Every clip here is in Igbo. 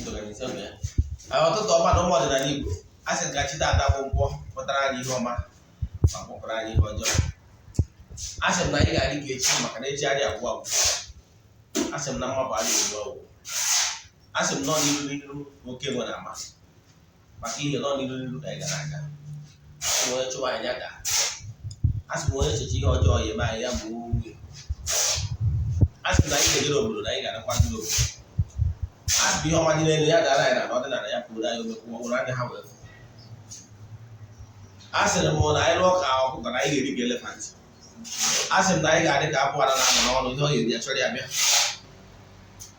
ọtụtụ ọgbada ụmụ ọdịnala Igbo a sị ka chi dada bụ nkwọ pụtara anyị ihe ọma ma kpọpụrụ anyị ihe ọjọọ. A sị m na anyị ga-adị ka echi maka na echi adị agwụ agwụ. A sị m na mmapụ adịghị egbu ọgwụ. A sị m nọ n'iru oke nwere ama maka ihe nọ n'iru ka anyị gara aga. A sị m onye chụwa anyị aka. A sị m onye echiche ihe ọjọọ ya eme anyị ya bụ nwunye. A sị m na anyị ga-ejere obodo na anyị ga-adakwaziri obodo. A sị m ihe ọma dị n'elu ya gara anyị na ọdịnala ya pụrụ anyị omekwu ọgwụrụ anya ha wee. A sịrị m na anyị lụọ ka ọkụkọ na anyị ga-eri ka elefant. A sị m na anyị ga-adị ka abụ ara na-anọ n'ọnụ ihe ọ ga-eri ya chọrọ ya bịa.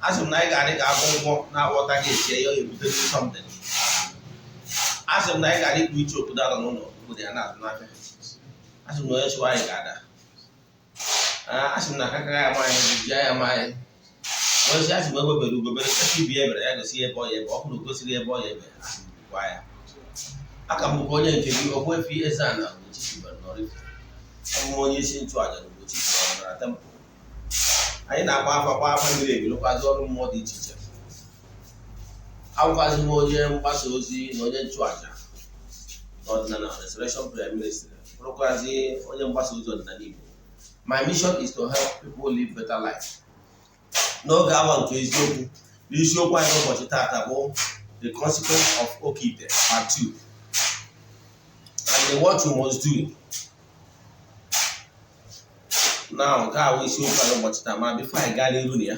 A sị m na anyị ga-adị ka abụ nkwọ na-aghọta ga echie ihe ọ ga-ebute something. A sị m na anyị ga-adị ka iche obodo anọ n'ụlọ obodo ya na-azụ n'afịa. A sị m na onye chụwa anyị ga-ada. A sị m na aka ya ama anyị ji ya ama anyị. Onye si a sị m egbebere ugobere kachasị ibi ebere ya gosi ebe ọ ya ebe ọ bụrụ gosiri ebe ọ ya ebe a sị m gwa ya. Aka m bụkwa onye nke gị Ogbuefi EZE-ANA Ugochi oraifite. Ọmụ onye isi nchụaja na Ugochi na tempụl. Anyị na-agba afa mmiri emi lụkwazi ọrụ mmụọ dị iche iche. Abụkwazi m onye mgbasa ozi na onye nchụaja n'ọdịnala Restoration Prayer Ministry. Bụrụkwazi onye mgbasa ozi ọdịnala Igbo. My mission is to help people live better life. N'oge awa nke eziokwu, n'isiokwu anyị n'ụbọchị taata bụ the consequence of Okeite part 2. And what you must do. Now, nke a bụ isiokwu anyị ụbọchị taa ma before anyị gaa n'iru na ya.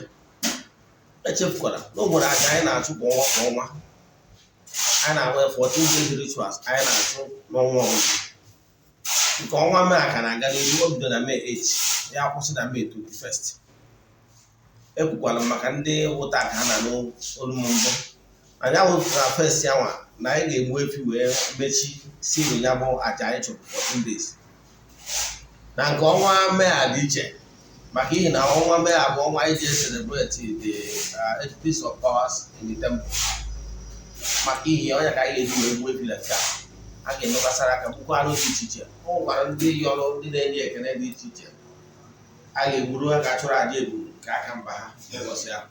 Echefukwara na o nwere aja anyị na-achụ kwa ọnwa kwa ọnwa. Anyị na-enwe 14 days rituals anyị na-achụ n'ọnwa ọbụla. Nke ọnwa Mee a ka na-aga n'ihu, o bido na Mee 8 ya kwụsị na Mee 21st. Ekwukwala maka ndị wụta ka ha na n'olu mbụ. Anyị awụtara fest ya nwa na anyị ga-egbu efi wee mechi si ya bụ aja anyị chụrụ 14 days. Na nke ọnwa Mee a dị iche maka ihe na ọnwa Mee a bụ ọnwa anyị ji celebrate the entities of powers in the temple. Maka ihe onye ka anyị ga-eji wee gbuo efi like that. A ga-emekwasara aka gbukwa anụ dị iche iche. Ọ gwara ndị yọrọ ndị na-enye ekele dị iche iche. A ga-egburu ha ka chụrụ aja egburu ka aka mba ha ụbọchị ahụ.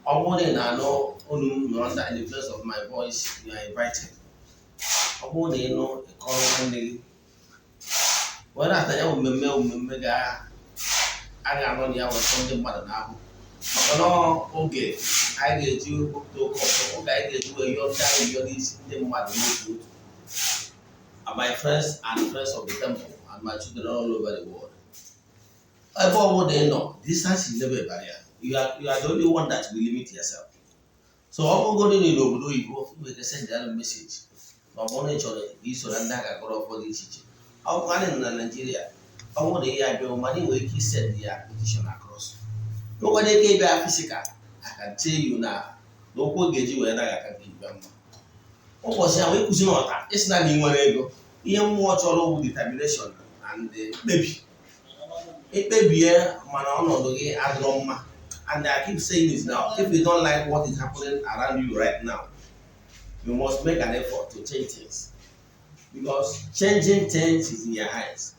Ọ bụrụ na anụ olu m nọ under the place of my voice, you are invited. Ọ bụrụ na ịnụ ịkọrọ nwanne gị were ata ya mmemme a ga-anọ na ya weta ndị mmadụ n'ahụ. Maka na oge anyị ga-eji oke ọkụ, oge anyị ga-eji wee yọọ ndị ahụ yọọ n'isi ndị mmadụ n'otu otu. My friends and friends of the temple and my children all over the world. Ebe ọ bụla ị nọ, distance is never a barrier. You are the only one that will limit yourself. So ọ bụrụ na n'obodo oyibo, you can send them a message. Ma ọ bụrụ na ị chọrọ iso na ndị a ga-agọrọ ọfọ dị iche iche. Ọ bụkwa anyị na Nigeria, ọ bụrụ na ihe abịa ma ị nwere ike isend ya petition across. N'ụkwado ike ịbịa physical, I can tell you na okwu ga-eji wee naghị aka gị ịbịa mma. Ụbọchị ahụ ịkụzi n'ọta, ịsị na ị nwere ego, ihe mmụọ chọrọ bụ determination and mkpebi. Ekpebie mana ọnọdụ gị adịrọ mma. And I keep saying this now, if you don't like what is happening around you right now, you must make an effort to change things. Because changing things is in your hands.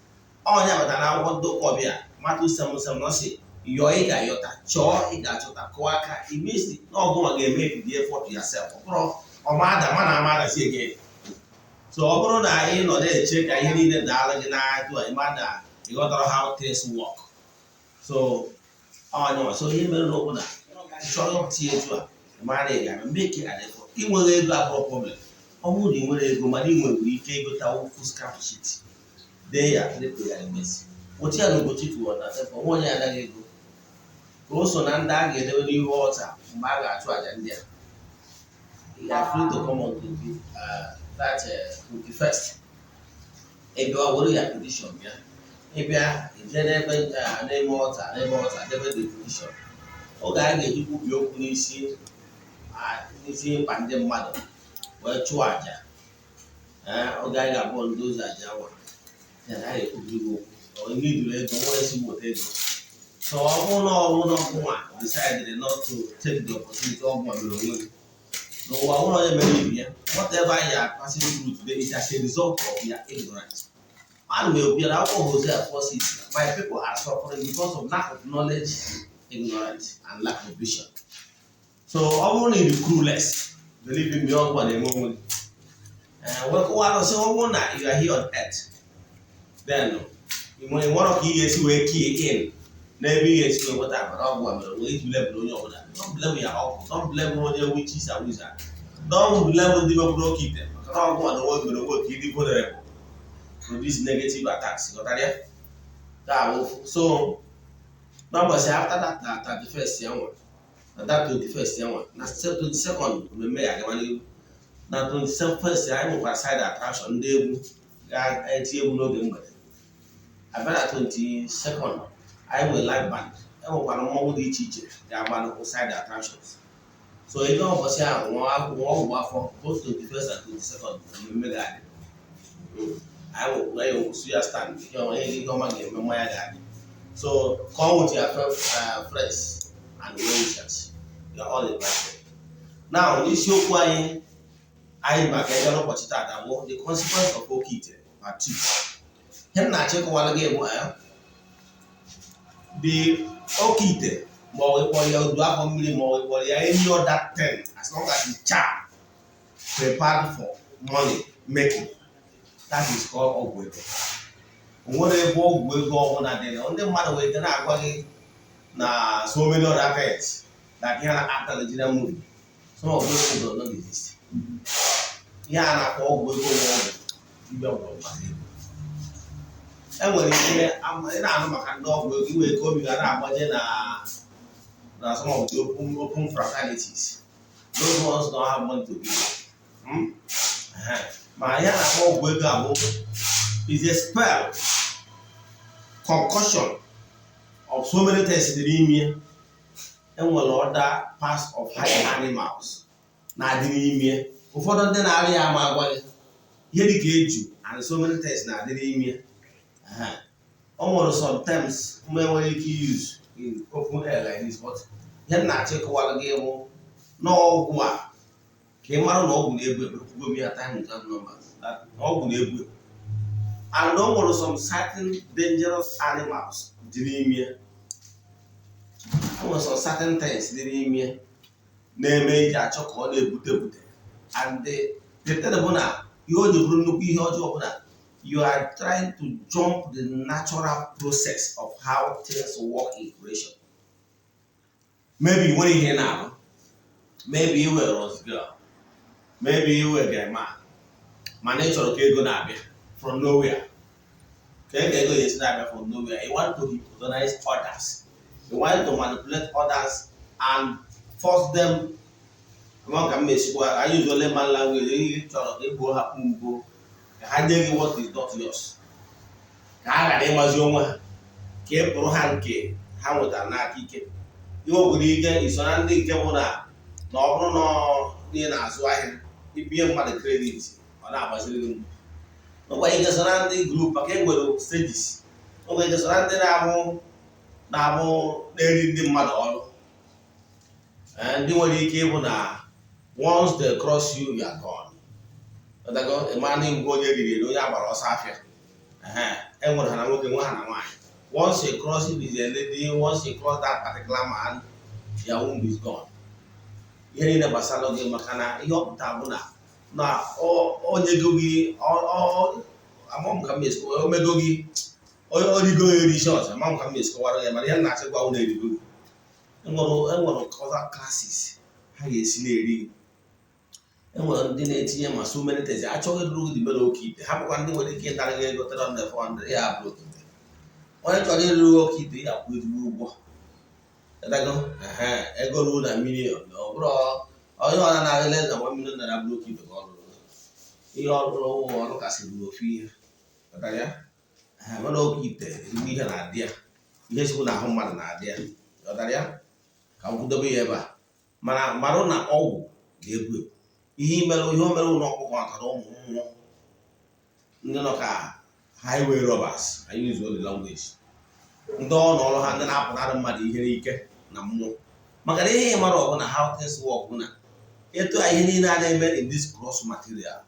Ọ ya batara akwụkwọ ndokọ ọbịa, Matthew 7:7 na sị, yọọ ị ga-ayọta, chọọ ị ga-achọta, kụọ aka, imesi na ọbụla ga-eme the effort to yourself. Ọ bụrụ ọmada mana amadazi again. So ọ bụrụ na ị nọ na-eche ka ihe niile daala gị n'aka ịmada ịghọtara how things work. So ihe mere n'okwu na chọrọ tinye etu a mara ị ga make an effort. Ị nwere ego abụrụ problem. Ọ bụrụ na ị nwere ego mana ị nwere ike ịgota full scrap sheet dee ya depụ ya emesi. Otu ya na Ugochi tụrụ na temple nwa onye anaghị ego ka o so na ndị a ga-edebe n'ihu ọta mgbe a ga-achụ aja ndị a. You are free to come on to that 21st. Ebe ọ were ya petition ya. Ịbịa ije n'ebe ọta debe the petition. Oge a ga-eji kwubi okwu n'isi mkpa ndị mmadụ wee chụọ aja. Oge a ga-abụ ndị ozi aja nwa ya na ekwubi okwu. Onye iduru ego nwa esi nweta ego. So ọ bụrụ na ọnwụnwa decided not to take the opportunity of mere onwe gị. N'ụwa ụlọ onye mere ibi ya, whatever you are passing through today is as a result of your ignorance. And will be around Hosea 4:6. My people are suffering because of lack of knowledge, ignorance, and lack of vision. So only the clueless believe in beyond one moment. And what so one you are here on earth. Then when one of you is we key in, maybe it's whatever, wait to level on your order. Don't blame your uncle, don't blame all your witches and wizards. Don't blame the people keep them. I don't want to work with the work you for the produce negative attacks. You got that? So, number say after that 31st year one, that 21st year one, na still 22nd, remember I can na 21st year I move aside attraction, they no game. I bet at 22nd, I will live band. I will want more with each teacher, they are one outside attractions. So, you know, was here, one for both 21st and 22nd, remember that. I will where you see a stand, you know, any common game, my dad. So come with your friends and relatives. You are all invited. Now, this show why I back the consequence of Okeite part 2. Hem na check one game where the Okeite more for your family more for any other thing as long as the child prepared for money making. That is called Ogbuefi. Whatever Ogbuefi na the only matter we can agwa na so many other things that can act as a general movie. Some of those things do not exist. Yeah, na Ogbuefi and when I'm not Ogbuefi we come you na some of the open fraternities. Those ones don't have money to give. My Ogbuefi is a spell, concussion of so many things in the email, and will order parts of high animals. Now, the email, before the area, my here the cage and so many things now the email. Almost sometimes, when you use in open air like this, but then not check what again, no, what came out of no be a time without numbers. That all good. And no some certain dangerous animals dream here. Some certain things dream here. Name a chocolate bute. And the telebona, you are trying to jump the natural process of how things work in creation. Maybe you want to hear now. Maybe you were a rose girl. Maybe you were a gay man. My nature okay go now from nowhere. Okay, go yesterday from nowhere. You want to hypnotize others. You want to manipulate others and force them. I usually man language. They go happen go. I tell you what is not yours. I got was your one. Keep Rohan K. How would I not kick it? You would get is on the Kemona. No, near as why it be a mother credit. On our Brazilian. No way the surrounding group again will stages. No way the surrounding Nabo, they did the mother. And the way he came on once they cross you, you are gone. But I go a man in Goya, you know, about Safia. And what I'm looking one. Once you cross it with a lady, once you cross that particular man, your womb is gone. Here in the Basalo game, Makana, you tabuna. Now, all the googie, all among Kamis, or Megogi, or the go short, among Kamis, or Marian National Bound. And one of other classes, how is lady. And one didn't ATM so many things. I told you the below keep. Have one day when they get that again, got on the phone, they are broken. Why don't you keep it up with you? And I go, I go rule a million, no, bro. Oh, you are another less than 1 million that I'm looking to go. You all look as if you fear. But I have no keep there. We have an idea. Yes, we are home an idea. Otaria, come to the way ever. Marona, oh, dear good. He mellow, you mellow, no one at home. No car, highway robbers. I use all the language. Don't all hand up another muddy here. No, Magare Maro on how things work. Yet I need in this gross material.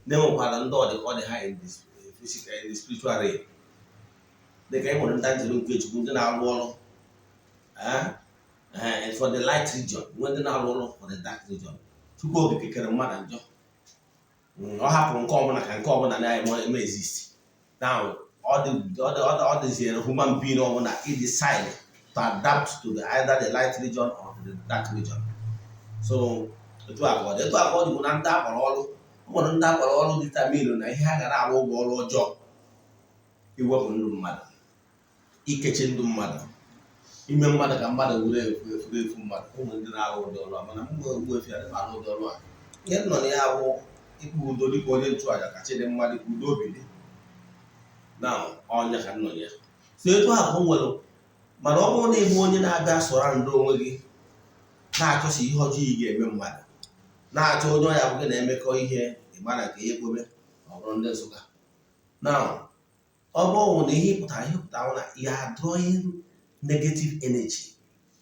Never pardon door the other high in this physical and spiritual ray. They came on that to look at good in our wall. and for the light region, when they now roll for the dark region. To go the kicker man and job. What happened common and common and I want to exist. Now, all these human being or that he decided to adapt to either the light region or to the dark region. So, the two are God. The two are God, you will not tap all. One tap all determine na ihe a ga na-arụ ụgwọ ọrụ ọjọọ iwepụ ndụ mmadụ, ikechi ndụ mmadụ, ime mmadụ ka mmadụ were efu mmadụ. Ụmụ ndị na-arụ ụdị ọrụ a mana mgbe Ogbuefi adịghị arụ ụdị ọrụ a. Ihe nọ na ya bụ ikpe udo dịka onye nchụaja kacha dị mmadụ ka udo obi dị na ọnya ka nọ ya. So etu a ka o nwere mana ọ bụrụ na ịbụ onye na-abịa sọra ndụ onwe gị na-achọsi ihe ọjọọ ị ga-eme mmadụ, na-achọ onye ọya bụ gị na-emekọ ihe ịgbana ka ya ekpobe ọ bụrụ ndị Nsụka. Now, ọ bụrụ na ihe pụtara na you are drawing negative energy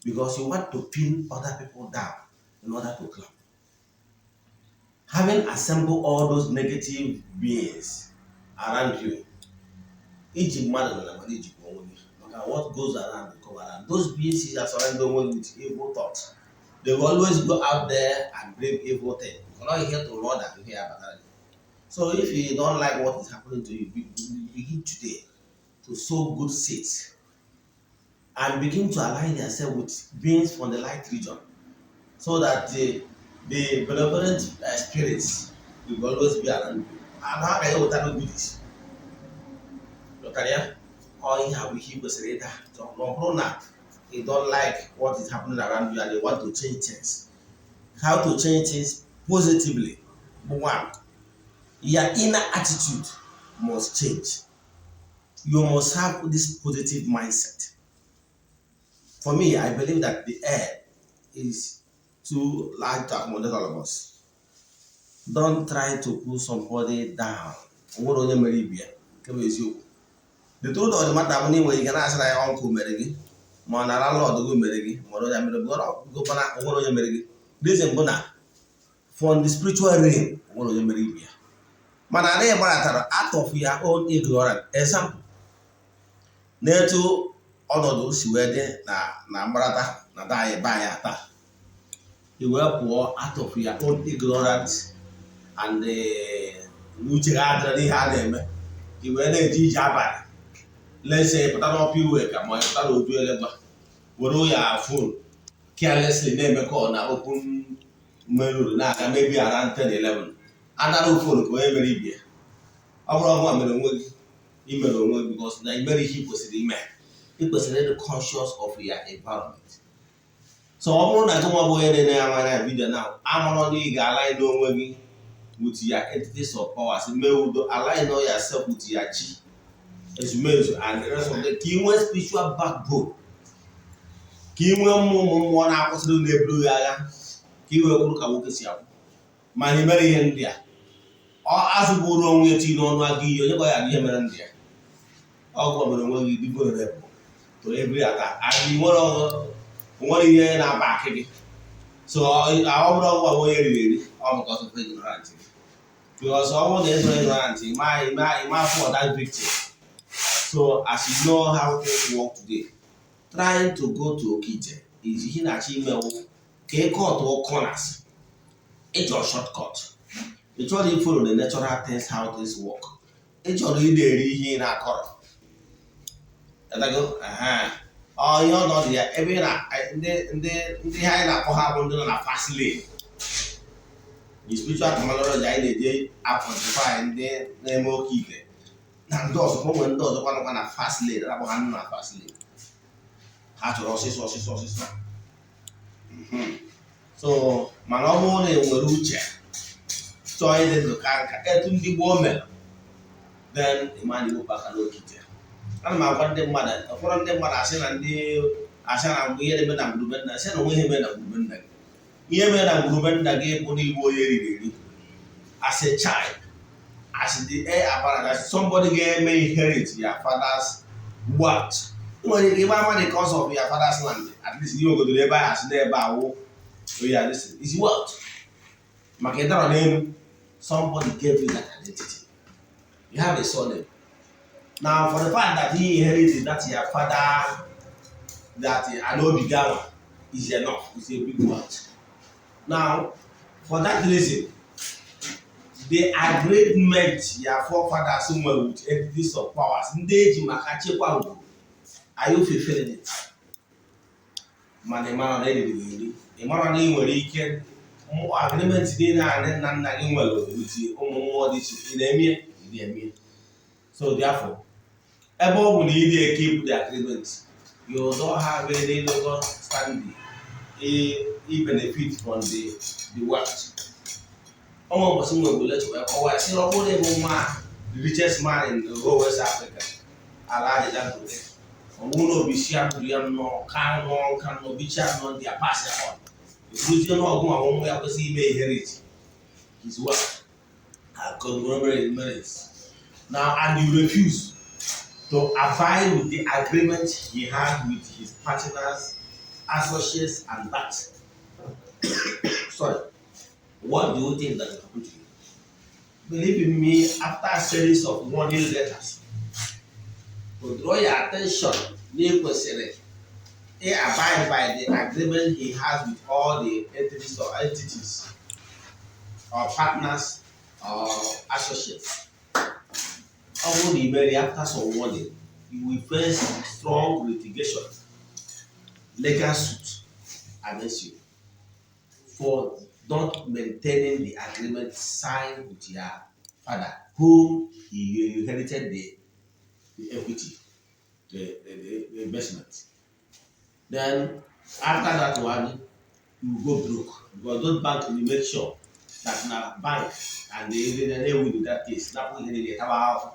because you want to pin other people down in order to climb. Having assembled all those negative beings around you, iji mmadụ na mmadụ ijikwa onwe gị maka what goes around will come around. Those beings are surrounded with evil thoughts. They will always go out there and bring evil things. You're not here to Lord and hear about it. So if you don't like what is happening to you, begin today to sow good seeds and begin to align yourself with beings from the light region so that the benevolent spirits will always be around you. And how can you tell me this? Look at here. All you have here was later. So no, you don't like what is happening around you and you want to change things. How to change things positively? One, your inner attitude must change. You must have this positive mindset. For me, I believe that the air is too large to accommodate all of us. Don't try to put somebody down. The truth of the matter is you can ask your uncle Merigi, Monara Lord go Merigi, Moroja Merigi. This is Bona from the spiritual realm, Moroja Meribia. Manare Baratara out of your own ignorance. Example. Neto ọnọdụ si wee dị na mbarata na daị baya taa. You were poor out of your own ignorance and n'uche ha adịrị n'ihe a na-eme. I wee na-eji ije abalị. Let's say pụta n'ọpụ iwe ka ma pụta n'obi elegba were ya phone carelessly na-eme call na open menu na-aga maybe around 10-11. Another phone ka onye mere ibie. Ọ bụrụ ọgwụ mere onwe gị imere onwe gị because na imere ihe kwesịrị ime. You consider conscious of your environment. So ọ bụrụ na gị nwa bụ onye na-enye ya anya video now, amụrụ na ị ga-align onwe gị with your entities of powers, mee udo, align yourself with your chi, ezumezu and the rest of the ka ị nwee spiritual backbone, ka ị nwee mmụọ na-akwụsịrị na-eburu ya agha, ka ị wee kwuru ka nwoke si akwụ. Ma na imere ihe ndị a, ọ azụbụrụ onwe ya tinye n'ọnụ aga iyi onye gwa ya ihe mere ndị a. Ọgwụ mere onwe gị dịgo repụ to every attack and you want to hear na back again. So I don't onye riri all because of ignorance. Because all the ignorance my for that victim. So as you know how things work today, trying to go to Okeite is in achievement ke cut all corners. It's your shortcut. It's all you follow the natural things how things work. It's all you dey in a corner. Oh, you know the every ndị ha na-akpọ ha bụ ndị nọ na fast lane. The spiritual terminology anyị na-eji identify ndị na-eme Okeite na ndị ọzọ nwere ndị ọzọ kwanụkwa na fast lane na-akpọ ha ndị na fast lane. Ha chọrọ ọsịsọ. So mana ọ bụrụ na enwere uche chọọ ịdị ndụ ka nka etu ndị gboo mere then ịma na aka n'Okeite. Ana m agwa ndị mmadụ ụfọdụ ndị mmadụ asị na mgbe ihe na-eme na ngwurube nna asị na onwe ihe mere na ngwurube nna gị. Ihe mere na ngwurube nna gị bụ n'igbo onye riri eri as a child, as the heir apparent, as somebody ga-eme inherit your father's wealth. Nwere ike ịgba ama the cause of your father's land, at least ihe ogodoro ebe ahụ asị n'ebe awụ oya listen is wealth. Maka ịdara n'elu somebody gave you that identity. You have a surname. Now, for the fact that he inherited that your father, that Anobigawa is enough. It's a big word. Now, for that reason, the agreement your forefathers were with entities of powers, are you fulfilling it? Nwere ike agreement dị na nna nna gị nwere with ụmụ mmụọ dị iche na-eme. So therefore, ebe ọ bụ na ị keep the agreement, you don't have any longer standing benefit from the work. Ọmọ mbọsị nwe gbole chọrọ ọwa sị ọ bụrụ ịbụ nwa the richest man in the whole West Africa, ala ajịja Dangote. Ọnwụ na obi si akụrụ ya nnọọ ka nọ bicha nọ ndị apasị ọ. Ekwuzie n'ọgwụ ọnwụ ya kwesịghị ime inherit his work and conglomerate merits. Now, and you refuse to abide with the agreement he had with his partners, associates, and that. Sorry. What do you think that will happen to you? Believe in me, after a series of warning letters, to draw your attention, he abide by the agreement he has with all the entities or partners or associates. Only very after some warning, you will face strong litigation, legal suit against you for not maintaining the agreement signed with your father, whom he inherited the equity, the investment. Then after that one, you go broke because those banks will make sure that now bank and they will do that case. That will really have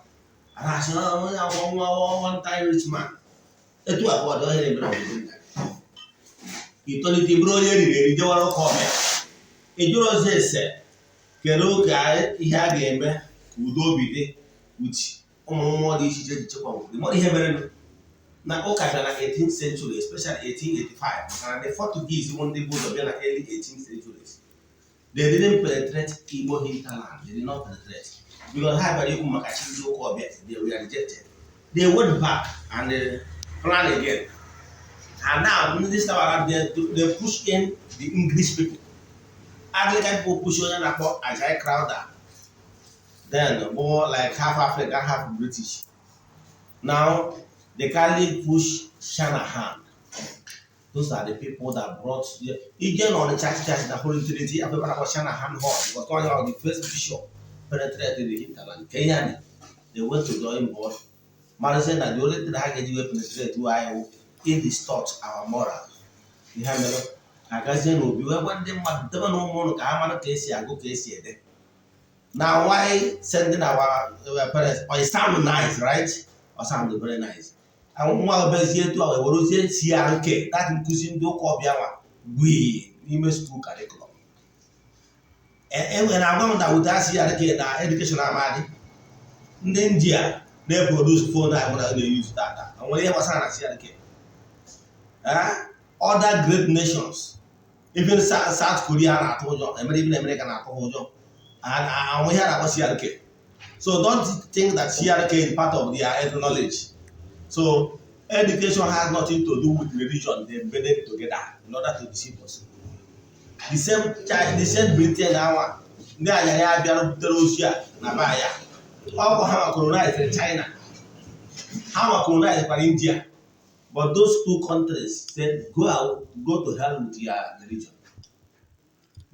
and I said, one time rich man. It was what I had. He told it, bro, you don't want to come here. It said, Kero guy, he had a man who do be which more is the money heaven. Now, Okeite in the 18th century, especially 1885, and the Portuguese won the boat of the early 18th centuries. They didn't penetrate Igbo hinterland. They did not penetrate. Because they were rejected. They went back and they planned again. And now, this time they push in the English people. Anglican people push on as I crowder. Then more like half African, half British. Now they kindly push Shanahan. Those are the people that brought the again on the church, the Holy Trinity. Everybody about Shanahan Hall. It was one of the first bishop penetrated the hinterland. Kenyan, they went to drawing board. Madison that the only thing I get you penetrate to I in distort our moral. You have me. I guess you know, you want them, but they don't know more. I'm not case I go case here. Now, why sending our parents? Or it sounds nice, right? Or sounds very nice. I want to be here to our Rosian CRK. That inclusion do copy our we image school curriculum. And when I want that with us CRK, the education I'm in India, they produce phone. I want to use that. And when you have a son CRK, other great nations, even South Korea, I told you, even American, I told you, and we have about CRK. So don't think that CRK is part of their knowledge. So education has nothing to do with religion. They embedded it together in order to deceive us. The same Britain now, they are Russia, Nabaya. How colonized in China? How colonized by India? But those two countries said, go to hell with your religion.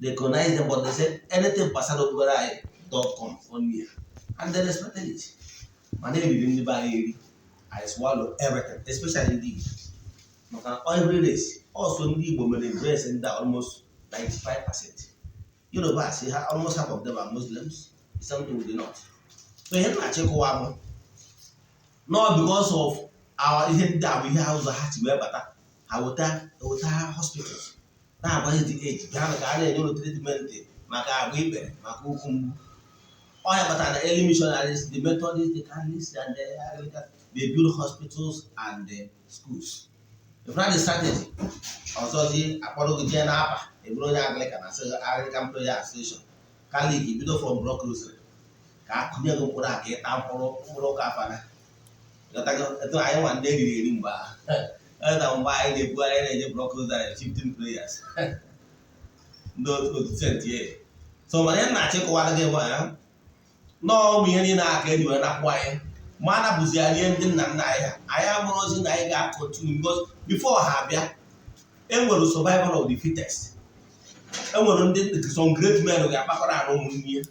They colonized them, but they said anything pasado.com on me. And they respected it. My name is Bindi. I swallow everything, especially indeed. Every race, also indeed women invest in that almost 95%. You know, but almost half of them are Muslims. Something we do not. So here I check one. Not because of our that we have the heart where but our hospitals. Now what is the age? Ghana treatment, Maka Weber, Makukum. All but the early missionaries, the Methodists, the Catholics, and the Anglicans. They build hospitals and schools. The plan is strategy. Also, the Apollo Gianapa, a brother Anglican, Anglican Prayer Association, Kali, build from Brooklyn. Kakunya Gopura, get Apollo, Murokafana. I want daily rimba. Eza mgbe anyị na-ebu anyị na-eje brọkụza 15 players ndị otu sentie. So mana ya na-achịkọwara gị gwa ya nọọ ụmụ ihe niile aka eji wee napụ anyị ma a napụzi ya rie ndị nna nna anyị ha anyị amụrụzi na anyị ga-akọntinu because before ha abịa enwere survival of the fittest. Enwere ndị some great men ga-akpakọrọ anụ ụmụnne ya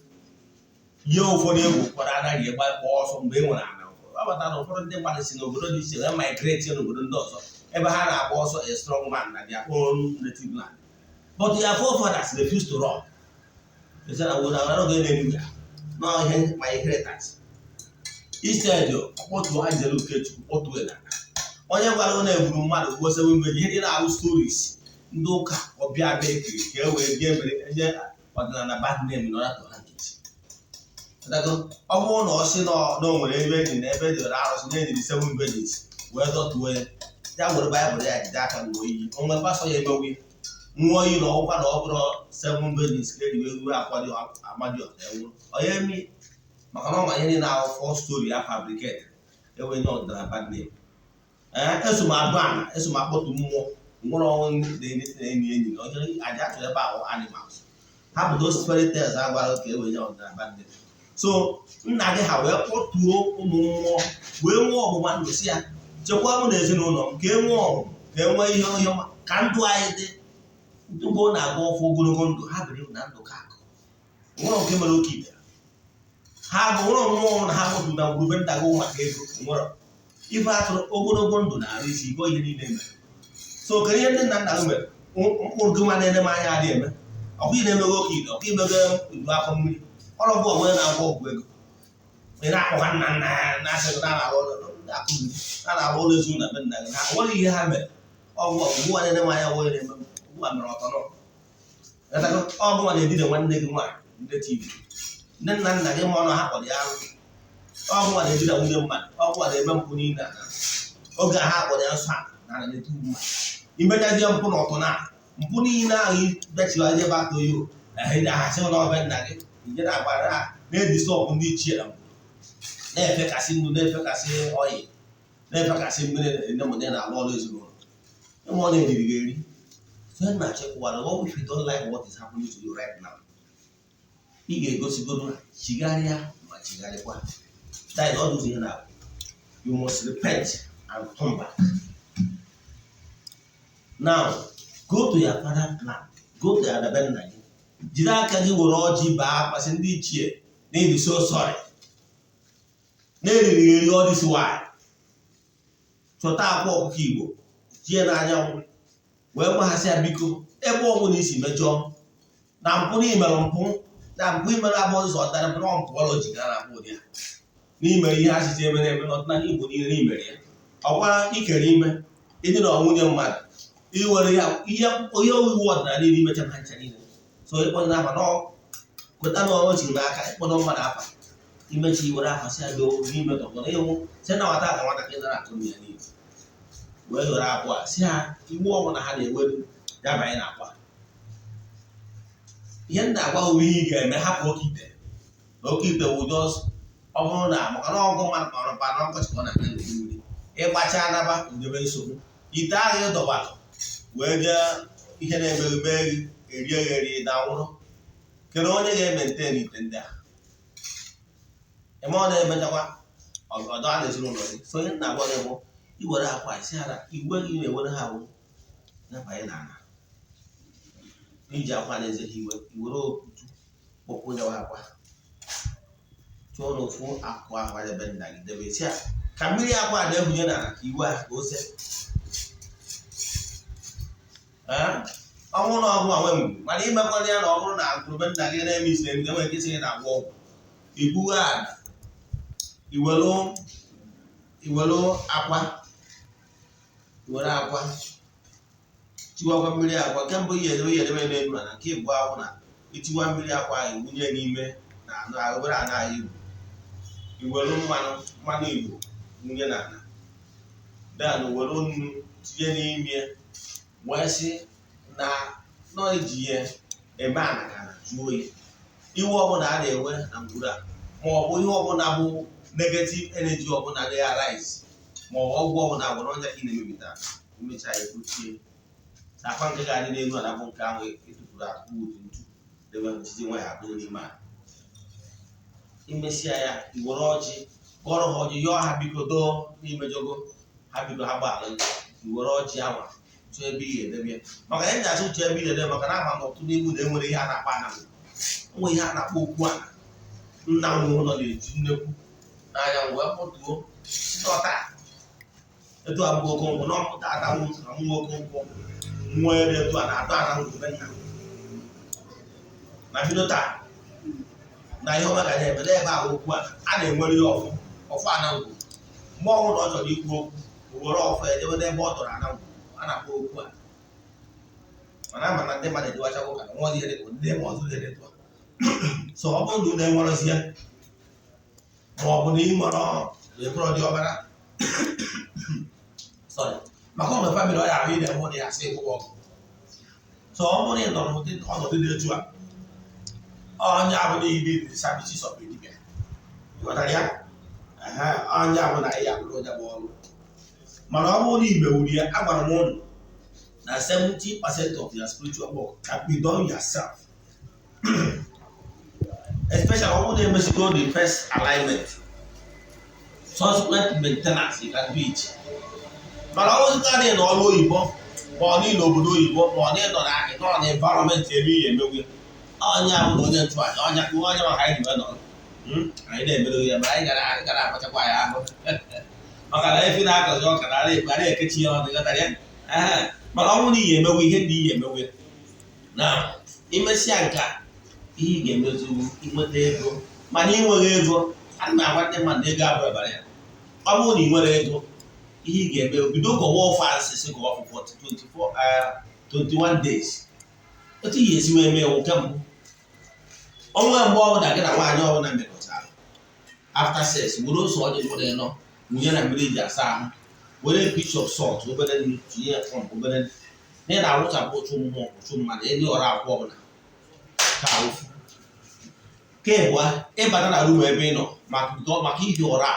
ihe ụfọdụ egwu ụfọdụ anaghị egba ọsọ mgbe e nwere ana ọbata na ụfọdụ ndị mmadụ si n'obodo dị iche wee migrate n'obodo ndị ọzọ ebe ha na-agba ọsọ a strong man na their own native land. But their forefathers refused to run. They said, I will not go anywhere. No, my inheritance. Instead, ọkpọtụ Angel Okeite kpọtụ EZE-ANA. Onye gwara onye eburu mmadụ gwụsị mgbe ihe dị na-ahụ stories ndị ụka ọbịa abịa ekiri ka e wee bịa mere enye ọdịnala bad name in order to hang it. Ọ bụrụ na ọ sị na o nwere ebe dị na ebe dị arụsị na-ediri 7 virgins wee dọtuo ya were Baịbụl ya jide aka mgbe oyiyi onwe pasọ ya emewe nwa oyi na ọgwụkwa na ọ bụrụ 7 virgins ka eji wee ruo akwa dị amadi ọka enwụrụ onye emi maka na ọma ihe dị na fọ stori ya fabriketi enwe nye ọdịnala bad name. Eso m adụ ana eso m akpọtụ mmụọ nwụrụ ọnwụ na-enyi enyi na onye aja atụ ebe ahụ animals ha bụ those fairy tales a gwara ka e wee nye ọdịnala bad name. So nna gị ha wee kpọtuo ụmụ mmụọ wee nwee ọgbụgba ndụ si ya chekwa mụ na ezinụlọ m ka e nwee ọgwụ ka e nwee ihe onye ka ndụ anyị dị ugbo na-agba ọfụ ogologo ndụ ha biri na ndụ ka akụ nwere nke mere Okeite ha bụ nwere mmụọ na ha kpọtụ na ngwurube ndago maka ego nwere ife atụrụ ogologo ndụ na-arụ isi iko ihe niile mere. So kedu ihe ndị nna nna m mere mkpụrụ gị nwa na-ene m anya adịghị eme ọkwa ị na-emego Okeite ọkwa imego udu afọ mmiri ọrụ bụ onwe na-agba ọgwụ ego ị na-akpọ ha nna nna ya na-asị na-arụ ụlọ ezu na be nna gị ha nwere ihe ha mere ọgwụ ọgwụgwụ na-ene m anya nwere eme ugbu a mere ọtọnọ ọgwụ nwa na-edide nwanne gị nwaanyị ndị TV ndị nna nna gị ma ọnụ ha kpọrọ ya arụ ọgwụ nwa na-edide nwunye mmadụ ọgwụ nwa na-eme mpụ niile oge ha kpọrọ ya nsọ na na-etu mmadụ imechazie mpụ na ọtọ na mpụ niile ahụ bechiwaje ebe atọ yo ahasị ụlọ ọbịa nna gị ije na-agbara ha na-edisọpụ ndị ichie na na-efekasị ndụ na-efekasị ọyị na-efekasị mmiri nemụne na-alụ ọrụ ezinụlọ ịmụ ọ na-eriri gị eri. So na-achịkwara what if you don't like what is happening to you right now ị ga-egosigodo chigharịa ma chigharịkwa that is all those ihe na you must repent and come back. Now go to your father plan, go to your be nna gị jiri aka gị were ọjị baa kpasị ndị ichie na-ebi so sorry na-eriri eri all this while chọta akwa ọkụkọ Igbo tie n'anyanwụ wee gbaghasị ya biko ebe ọbụla isi mejọọ na mpụ n'imere mpụ na mpụ imere abụọ ụzọ ọtara mpụ ọmpụọlọji ga na-akpụ ụdị ya n'imere ihe asịsị eme na-eme n'ọdịnala Igbo niile n'imere ya ọkwa ikere ime ịdị na nwunye mmadụ iwere ya ihe owiwu ọdịnala niile imecha ha ncha niile. So ịkpọrọ n'afa na kweta na ọchị n'aka ịkpọrọ mmadụ afa imechi iwere afa si abịa n'ime tọkpọrọ ịnwụ si na nwata aka nwatakịrị nara akụ ya niile wee were akwa si ha iwu ọbụla ha na-eweru ya banye na akwa ihe ndị agwa owe ihe ị ga-eme hapụ Okeite na Okeite wụ jos ọ bụrụ na maka na ọgụ mmadụ kpọrọ mpa na ọkọchị ka ọ na-ata n'obi mmiri ịgbacha anaba ndebe nsogbu ite ahụ ịdọbara wee jee ihe na-emerube erie eri danwụrụ kedu onye ga-emente n'ite ndị a eme ọ na-emechakwa ọdọ a na-ezinụlọ gị. So onye na-agwa gị bụ iwere akwa isi ara igwe gị na-ewere ha wụ nabanye n'ala iji akwa na-eze ha iwe iwere okwutu kpọpụ nyewa akwa chụọ n'ofu akụ ahụ ebe nna gị debe si a ka mmiri akwa na-ebunye n'ala ka iwe a ka ose ọnwụ na ọgwụ anwe mgbu mana imekwana ya na ọ bụrụ na ngwurube nna gị na-eme ise ndị enwere ike isi gị na-agwọ ọgwụ ibughe ada iwelu akwa were akwa tiwakwa mmiri akwa kemgbe iyedebe n'elu na nke ịbụ ahụ na itiwa mmiri akwa iwunye n'ime na anụ obere ana Igbo iwelu mmanụ Igbo wunye na ana dan were nnu tinye n'ime wee sị na nọ iji ya eme anakana jụọ oyi iwe ọbụla a na-enwe na ngwuru a ma ọ bụ ihe ọbụla bụ negative energy ọbụla na arise ma ọ bụ ọgwụ ọbụla gwara onye ka ị na-emebita imecha ebuchie nakwa nke ga-adị n'elu ala bụ nke ahụ etufuru akụ udu ntu debe jide nwa ya abụrụ n'ime a imesịa ya iwere ọjị kpọrọ ha ọjị yọọ ha biko doo n'ime jogo ha biko ha gbaala iwere ọjị awa tụọ ebe ihe edebe maka ya ji asụ tụọ ebe ihe edebe maka na ama n'ọtụ n'egwu na enwere ihe a na-akpa anagụ onwe ihe a na-akpọ okwu ana nna nwe ụlọ na-eji nnekwu n'anya wee kpọtuo dọta etu a bụ okonkwo na ọmụta adanwụ na nwa okonkwo nwa ebe etu a na-adọ ananwụ ebe nna na bido taa na ihe ọma gaja ebe ebe ahụ okwu a na-enwere ihe ọfụ ananwụ mgbe ọnwụ na ọ chọrọ ikwu okwu were ọfụ edebe n'ebe ọ dọrọ ananwụ a na-akpọ okwu a mana ama na ndị mmadụ edewachakwa ka nwa dị edekwa ndị ma ọzọ edekwa so ọ bụrụ na enwerozie ma ọ bụ na ị nwere ekpọrọ dị ọbara sorry maka ọnwe famịlị ọya ahụ ị na-enwe na ya asị ịkwụkwọ ọgụ so ọ bụrụ na ị nọ n'ụdị ọnọdụ dị etu a onye abụ na ihe dị sabichi sọpụ dibịa ịghọtara ya onye abụ na ya bụrụ onye bụ ọrụ mana ọ bụrụ na igbe wuri ya agwara m ụnụ na 70% of your spiritual work can be done yourself especially when they must go the first alignment. Subsequent maintenance, you can do it. But I was not in all Oyibo, or in Obodo Oyibo, or in the environment area, maybe. On your wooden try, on your hiding on. I didn't know, but I got a quiet. Okay, if you have a joke, I catch you on the other. But only we can be now. Imesianka. Ihe ga-emezu inweta ego mana inwere ego a na-agwa ndị mmadụ ego abụọ bara ya ọ bụrụ na ị nwere ego ihe ị ga-eme bido gọwa ọfụ asịsị gọwa ọfụ 21 days otu ihe esi wee mee nke mbụ ọnwa mgbe ọbụla gị na nwaanyị ọbụla mekọtara after sex were ose ọjị were nọ wunye na mmiri ji asa ahụ were pinch of salt obere nnu tinye ya fọm obere nne na-awụchapụ otu mmụọ otu mmadụ ndị ọrụ akwụ ọbụla ka ofu kebụa ịbata na rumu ebe ị nọ maka ihi ụra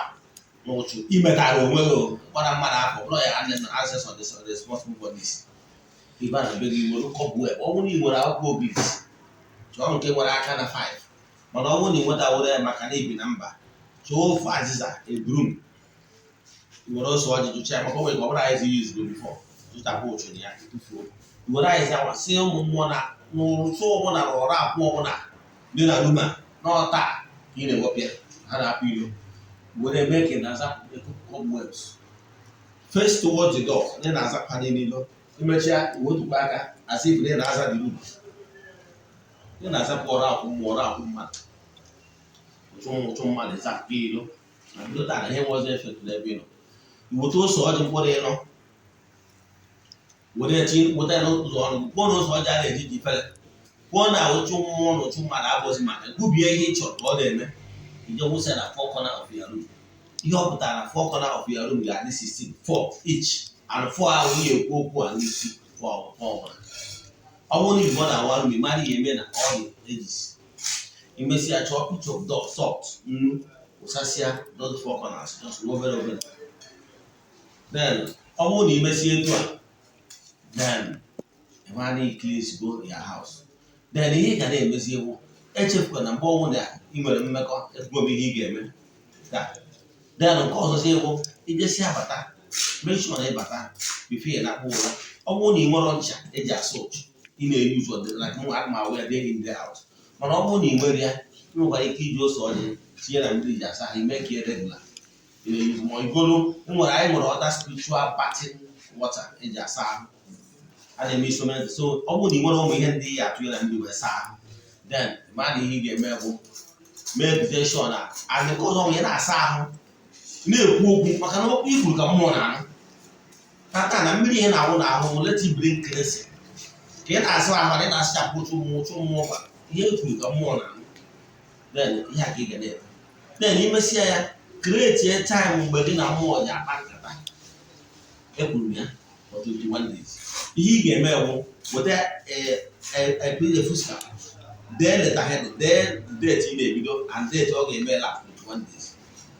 n'ụchụ imetara onwe gị gbara mmadụ afọ bụrụ ya access on the responsible bodies ịba na be gị nwere kọbụ ebe ọ bụrụ na ị nwere akwụkwọ obibi chọọ nke nwere aka na 5 mana ọ bụrụ na ị nweta were ya maka na ibi na mba chọọ ofu azịza ebrum were ose ọjị jụcha ya maka o nwere ka ọ bụrụ anyị zi yuzugo bifọ zụtapụ ụchụ na ya tufuo were anyị anwa si ụmụ mmụọ na n'ụtụ ọbụla na ọrụ akwụ ọbụla dị na ruma n'ọta ka ị na-ewepịa ha na-apụ ilo were eme ka ị na-azapụ cobwebs face towards the door ndị na-azapụ n'ilo imechaa iwetukwa aka asị ibu ndị na-aza dị ruma ndị na-azapụ ọrụ akwụ mmụọ ọrụ akwụ mmadụ ụchụ mmadụ zapụ ilo na bido taa na ihe nwe ọzọ efetu n'ebe ị nọ iweta ose ọjị mkpụrụ ịnọ weta n'ụzọ ọnụ kpụọ n'ụzọ ọjị a na-eji ji fere kwuo na ụchụ mmụọ na ụchụ mmadụ abụghị maka kwubie ihe ị chọrọ ka ọ na-eme ije wụsa na 4 corner of your room ihe ọ pụtara na 4 corner of your room ga-adị 16 4 each and 4 ahụ ihe ekwu okwu a n'isi ọbụla ọ bụrụ na igbo na awa rum mara ihe eme na all the ages imesịa chọọ pitch of dog salt nnu ụsasịa those 4 corners just obere obere then ọ bụrụ na imesịa etu a then you cleanse go your house then ihe ga na-emezi ewu echefukwa na mgbe ọnwụ na ị nwere mmekọ ezigbo ihe ị ga-eme then nke ọzọzi ewu ijesi abata make sure na ịbata before ị na-akpụ ụra ọ bụrụ na ị nwere ncha eji asa ụchụ ị na-eyuzu ọdịnala nwa agụmawụ ya day in day out mana ọ bụrụ na ị nwere ya ị nwekwara ike iji ose ọjị tinye na mmiri ji asa ha ime ka ihe regular ị na-eyuzu ma igolo anyị nwere ọda spiritual bathing water eji asa ahụ a na-eme instrument so ọ bụrụ na ị nwere ụmụ ihe ndị ya atụnye na ndị wee saa ahụ then mmadụ ihe ị ga-eme bụ meditation na adịka ọzọ nwunye na-asa ahụ na-ekwu okwu maka na okwu ikwuru ka mmụọ na-anụ tata na mmiri ihe na-awụ na ahụ let it bring cleansing ka ị na-asa ahụ na ị na-asachapụ ụchụ mmụọ kwa ihe ekwuru ka mmụọ na-anụ then ihe a ka ị ga na-eme then imesịa ya create a time mgbe gị na mmụọ ji akpa nkata ekwuru ya for 21 days ihe ị ga-eme bụ weta fuska dee letterhead dee date ị na-ebido and date ọ ga-eme la 21 days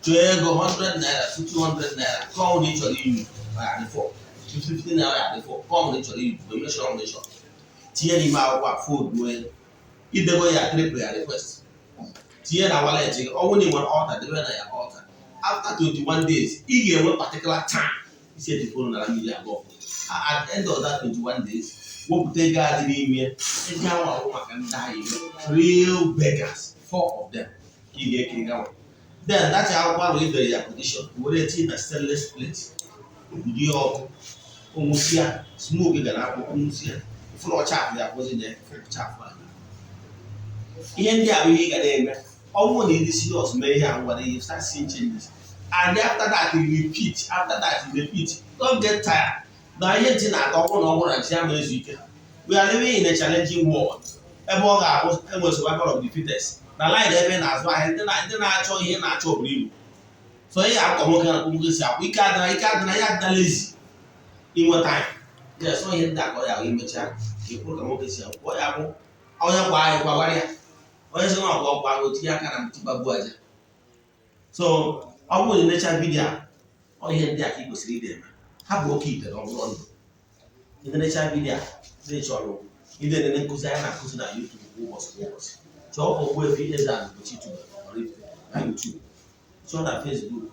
chọọ ego 100 naira 200 naira kọọ na ị chọrọ inyu 50 naira before come na chọrọ ibu mention tinye n'ime akwụkwọ fold idego ya triple ya request tinye na wallet gị ọ bụrụ na ị nwere altar debe na ya altar after 21 days ị ga-enwe particular time isi ejikọrọ na mmiri abụọ at the end of that 21 days wepụta ego adị n'ime ego ahụ ahụ maka ndị ahịa real beggars 4 of them ka ị ga-ekiri gawa then that akwụkwọ ahụ idere ya application were tinye na stainless plate budi ọkụ onwụsịa smoke ga na akwụkwọ onwụsịa fụrụ ọchapụ ya akpụzi na chapụ ihe ndị a bụ ihe ị ga na-eme ọ bụrụ na ịdị serious mee ihe a ngwara ihe start seeing changes and after that you repeat don't get tired na ihe ntị na-atọ ọkụ na ọgwụ na ntị ama ezu ike we are living in a challenging world ebe ọ ga-abụ enwe survival of the fittest na line ebe na-azụ ahịa ndị na-achọ ihe na-achọ oburu ibu so ihe akọ nwoke na nwoke si akwụ ike adịna ya adịna lazy inweta ya so ihe ndị akọ ya imechaa ịkwụrụ ka nwoke si akwụ ya bụ onye kwa anyị gwagwara ya onye sị na ọgwụ ọgwụ ahụ tinye aka na mtịgbagbu aja so ọ bụrụ na necha vidio a ihe ndị a ka ị kwesịrị ide eme ha bụ oke ite na ọbụrụ ndụ ndị necha vidio na-echọrọ ide nene nkụzi anyị na-akụzi na YouTube ụbọchị chọọ Ogbuefi EZE-ANA Ugochi na YouTube chọọ na Facebook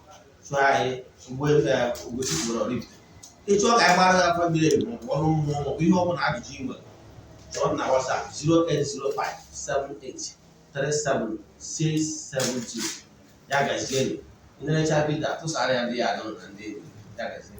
chọọ anyị Ugochi oraifite ịchọọ ka anyị gbara ya afọ mmiri emi maọbụ ọrụ mmụọ maọbụ ihe ọbụla ajụjụ ị nwere chọọ na WhatsApp 08057837672 ya gaziere ndị necha vidio tụsara ya ndị ya nọ na ndị ya gaziere